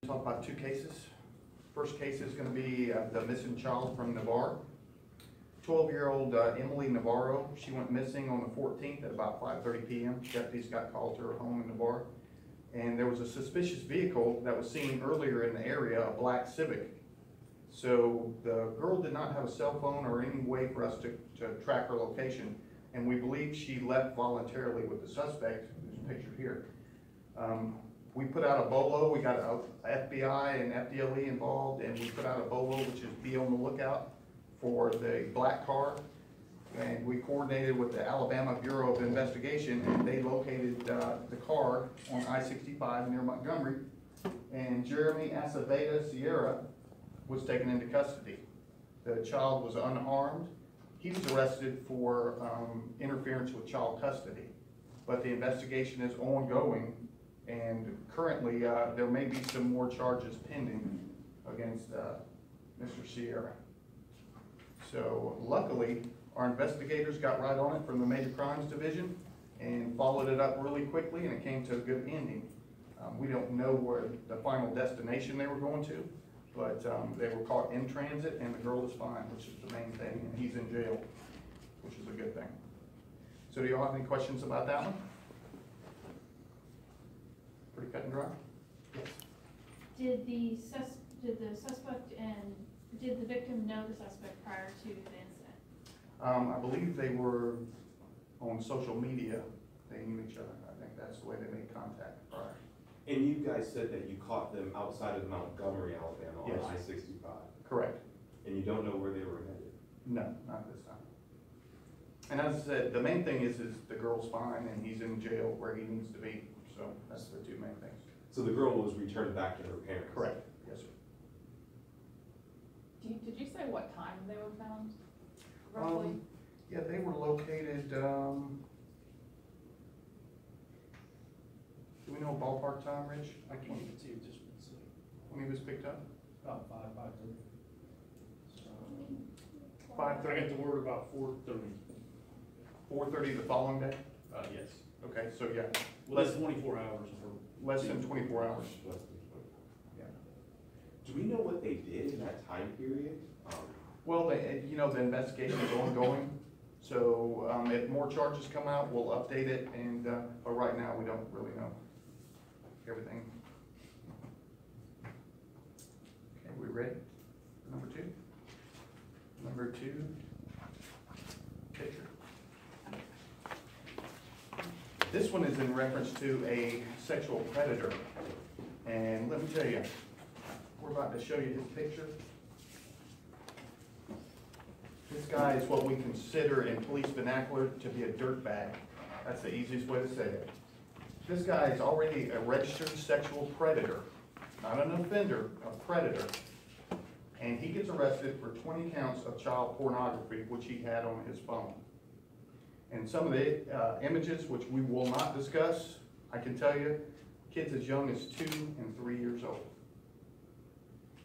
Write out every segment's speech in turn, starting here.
Talk about two cases. First case is going to be the missing child from Navarre. 12-year-old Emily Navarro. She went missing on the 14th at about 5:30 p.m. Deputies got called to her home in Navarre. And there was a suspicious vehicle that was seen earlier in the area, a black Civic. So the girl did not have a cell phone or any way for us to track her location. And we believe she left voluntarily with the suspect, who's pictured here. We put out a BOLO. We got a FBI and FDLE involved, and we put out a BOLO, which is be on the lookout for the black car. And we coordinated with the Alabama Bureau of Investigation, and they located the car on I-65 near Montgomery. And Jeremy Aceveda Sierra was taken into custody. The child was unarmed. He was arrested for interference with child custody. But the investigation is ongoing, and currently there may be some more charges pending against Mr. Sierra. So luckily, our investigators got right on it from the Major Crimes Division and followed it up really quickly, and it came to a good ending. We don't know where the final destination they were going to, but they were caught in transit, and the girl is fine, which is the main thing, and he's in jail, which is a good thing. So do you all have any questions about that one? Pretty cut and dry? Yes. Did the suspect and did the victim know the suspect prior to the incident? I believe they were on social media. They knew each other. I think that's the way they made contact prior. And you guys said that you caught them outside of Montgomery, Alabama on Yes. I-65. Correct. And you don't know where they were headed? No, not this time. And as I said, the main thing is the girl's fine and he's in jail where he needs to be. So that's the two main things. So the girl was returned back to her parents? Correct. Yes, sir. Did you say what time they were found, roughly? Yeah, they were located, do we know a ballpark time, Rich? I can't even see it just one second. When he was picked up? About 5:30. So, 5:30. I got the word about 4:30. 4:30 the following day? Yes. Okay, so yeah, Less than 24 hours for. less than 24 hours. Less than 24. Yeah. Do we know what they did in that time period? Well, you know, the investigation is ongoing, so if more charges come out, we'll update it, and but right now, we don't really know everything. Okay, we ready for number two? Number two, picture. This one is in reference to a sexual predator, and let me tell you, we're about to show you his picture. This guy is what we consider in police vernacular to be a dirtbag. That's the easiest way to say it. This guy is already a registered sexual predator, not an offender, a predator. And he gets arrested for 20 counts of child pornography, which he had on his phone. And some of the images, which we will not discuss, I can tell you, kids as young as 2 and 3 years old.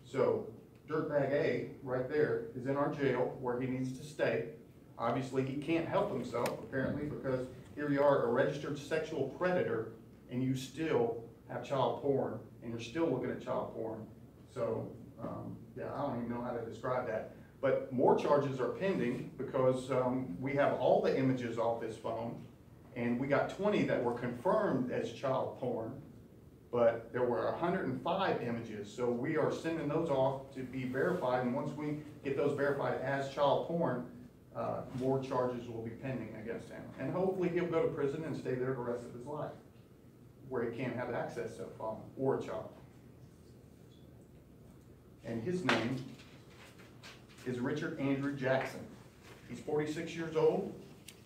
So, Dirtbag A, right there, is in our jail where he needs to stay. Obviously, he can't help himself, apparently, because here you are, a registered sexual predator, and you still have child porn, and you're still looking at child porn. So, yeah, I don't even know how to describe that. But more charges are pending because we have all the images off his phone, and we got 20 that were confirmed as child porn. But there were 105 images, so we are sending those off to be verified, and once we get those verified as child porn, more charges will be pending against him. And hopefully he'll go to prison and stay there the rest of his life, where he can't have access to a phone or a child. And his name is Richard Andrew Jackson. He's 46 years old,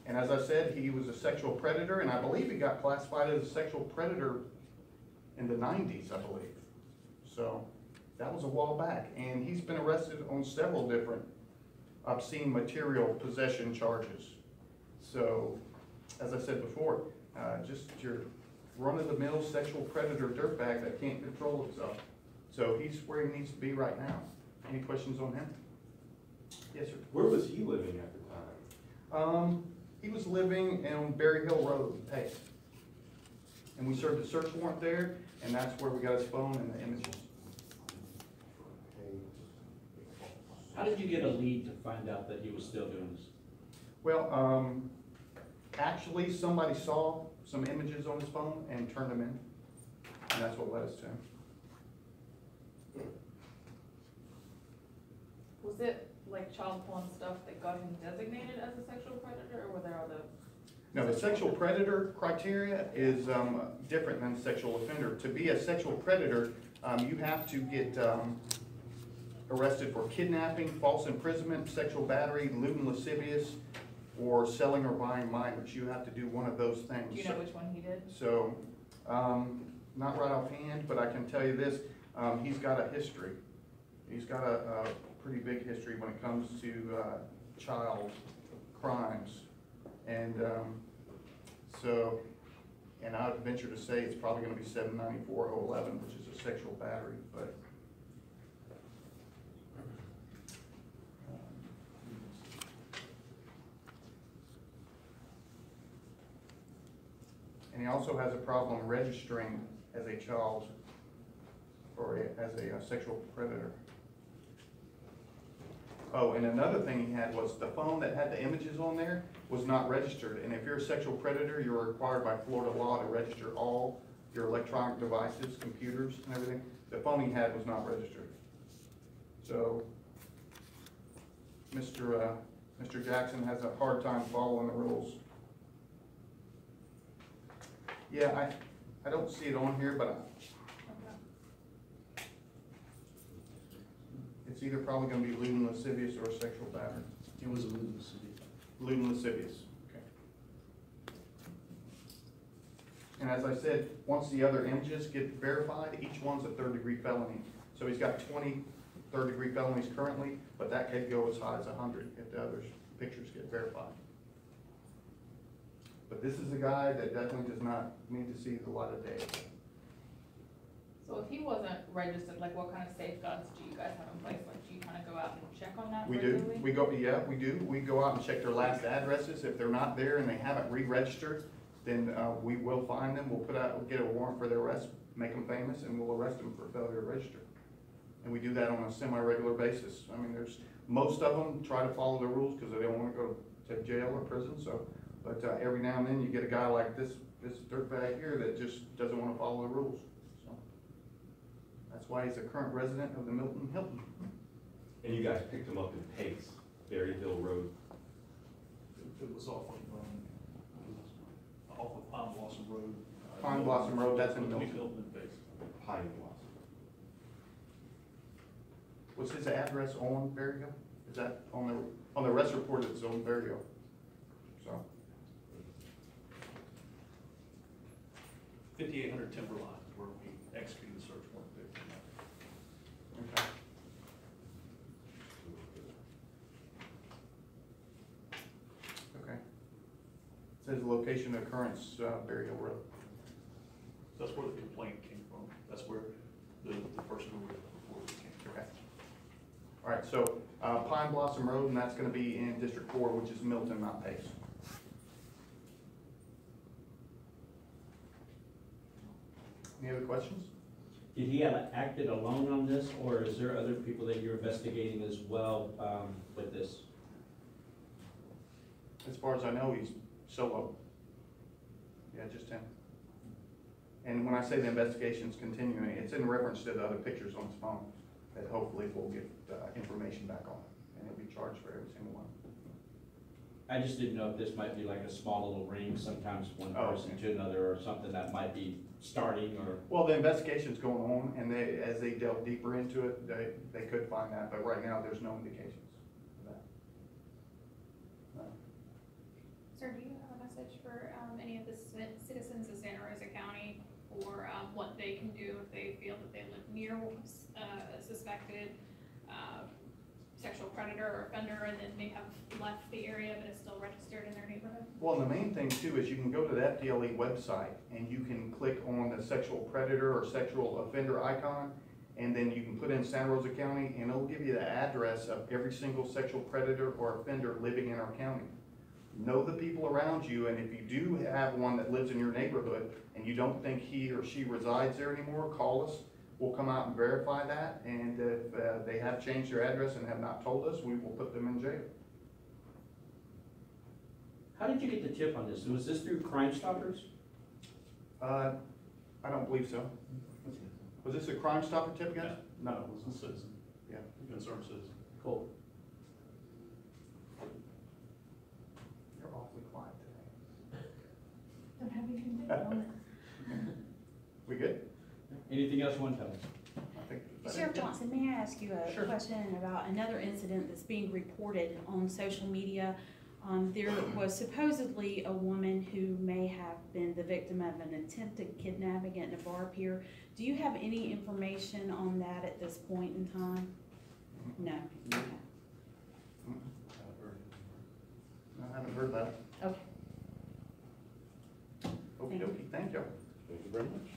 and as I said, he was a sexual predator, and I believe he got classified as a sexual predator in the 90s, I believe. So that was a while back. And he's been arrested on several different obscene material possession charges. So, as I said before, just your run-of-the-mill sexual predator dirtbag that can't control himself. So he's where he needs to be right now. Any questions on him? Yes, sir. Where was he living at the time? He was living on Berry Hill Road in Pace. And we served a search warrant there, and that's where we got his phone and the images. did you get a lead to find out that he was still doing this? Well, actually, somebody saw some images on his phone and turned them in, and that's what led us to him. Was it like child porn stuff that got him designated as a sexual predator, or were there other? No, the sexual predator criteria is different than sexual offender. To be a sexual predator, you have to get arrested for kidnapping, false imprisonment, sexual battery, lewd and lascivious, or selling or buying minors. You have to do one of those things. Do you know which one he did? So, not right offhand, but I can tell you this, he's got a history. He's got a pretty big history when it comes to child crimes. And and I would venture to say it's probably gonna be 794-011, which is a sexual battery, but. And he also has a problem registering as a child or as a sexual predator. Oh, and another thing he had was the phone that had the images on there was not registered. And if you're a sexual predator, you're required by Florida law to register all your electronic devices, computers and everything. The phone he had was not registered. So, Mr. Jackson has a hard time following the rules. Yeah, I don't see it on here, but it's either probably gonna be lewd and lascivious or sexual battery. It was a lewd and lascivious. Lewd and lascivious, okay. And as I said, once the other images get verified, each one's a third-degree felony. So he's got 20 third-degree felonies currently, but that could go as high as 100 if the other pictures get verified. But this is a guy that definitely does not need to see the light of day. So if he wasn't registered, like what kind of safeguards do you guys have in place? Like, do you kind of go out and check on that We do, regularly? we go, yeah, we do. We go out and check their last addresses. If they're not there and they haven't re-registered, then we will find them. We'll get a warrant for their arrest, make them famous, and we'll arrest them for failure to register. And we do that on a semi-regular basis. I mean, most of them try to follow the rules because they don't want to go to jail or prison, so. But every now and then you get a guy like this dirtbag here that just doesn't want to follow the rules. So that's why he's a current resident of the Milton Hilton. And you guys picked him up in Pace, Berryville Road. It was off of Pine Blossom Road. Pine Blossom Road, that's in Milton. Milton. Pine Blossom. What's his address on Berryville? Is that on the arrest report? It's on Berryville. So 5800 Timberline is where we executed the search warrant there. okay. Okay. It says location of occurrence, Berryville Road. That's where the complaint came from. That's where the person who reported it came from. Okay. All right, so Pine Blossom Road, and that's going to be in District 4, which is Milton, not Pace. Any other questions? Did he have acted alone on this, or is there other people that you're investigating as well with this? As far as I know, he's solo. Yeah, just him. And when I say the investigation's continuing, it's in reference to the other pictures on his phone that hopefully we'll get information back on, and he'll be charged for every single one. I just didn't know if this might be like a small little ring, sometimes one Oh, person okay. to another, or something that might be starting, or. Well, the investigation's going on, and as they delve deeper into it, they could find that, but right now, there's no indications of that. No. Sir, do you have a message for any of the citizens of Santa Rosa County, or what they can do if they feel that they live near a suspected sexual predator or offender, and then they have left the area but is still registered in their neighborhood? Well, and the main thing too is you can go to the FDLE website and you can click on the sexual predator or sexual offender icon, and then you can put in Santa Rosa County, and it'll give you the address of every single sexual predator or offender living in our county. Know the people around you, and if you do have one that lives in your neighborhood and you don't think he or she resides there anymore, call us. we'll come out and verify that, and if they have changed their address and have not told us, we will put them in jail. How did you get the tip on this? Was this through Crime Stoppers? I don't believe so. Was this a Crime Stopper tip, guys? No, it was a citizen. Yeah. A concerned citizen. Cool. You're awfully quiet today. Don't have anything to do on it. We good? Anything else you want to tell us? I think that's Sheriff it. Johnson, may I ask you Sure. a question about another incident that's being reported on social media? There was supposedly a woman who may have been the victim of an attempted kidnapping at Navarre Pier. Do you have any information on that at this point in time? No. Okay. I haven't heard that. Okay. Okey dokey, thank you. Thank you very much.